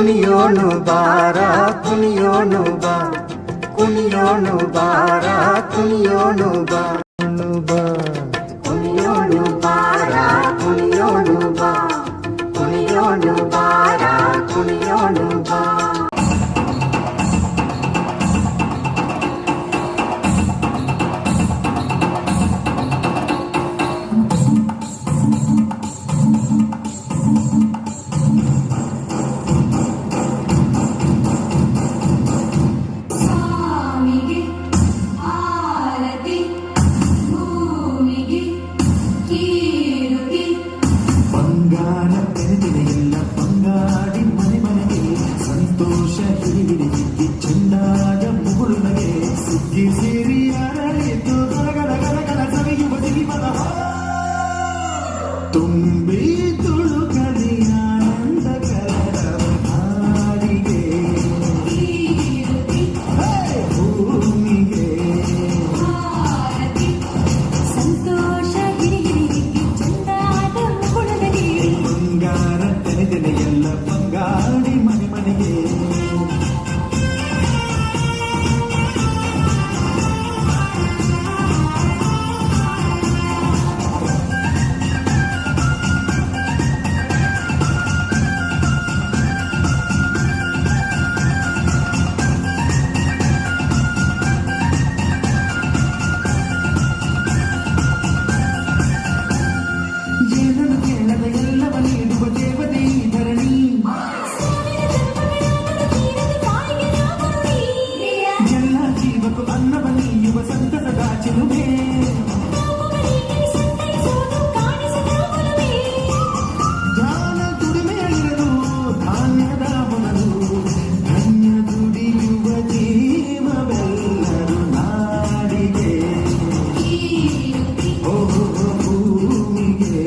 ಕುಣಿಯೋನು ಬಾರ ಕುಣಿಯೋನು ಬಾ ಕುಣಿಯೋನು ಬಾರ ಕುಣಿಯೋನು ಬಾ ಕುಣಿಯೋನು ಬಾರ ಕುಣಿಯೋನು ಬಾ ಕುಣಿಯೋನು ಬಾರ ಕುಣಿಯೋನು ಬಾ ತುಂಬಿ ತುಳುಕಲಿ ಆನಂದ ಕಲರವ ನಾಡಿಗೆ ಭೂಮಿಗೆ ಸಂತೋಷ ಹಿರಿಹಿರಿ ಚಂದಾದ ಮುಗುಳದಲ್ಲಿ ಬಂಗಾರ ತೆನೆದೆನೆ ಎಲ್ಲ ಬಂಗಾಡಿ ಮನೆ ಮನೆಗೆ ಭೂಮಿಗೆ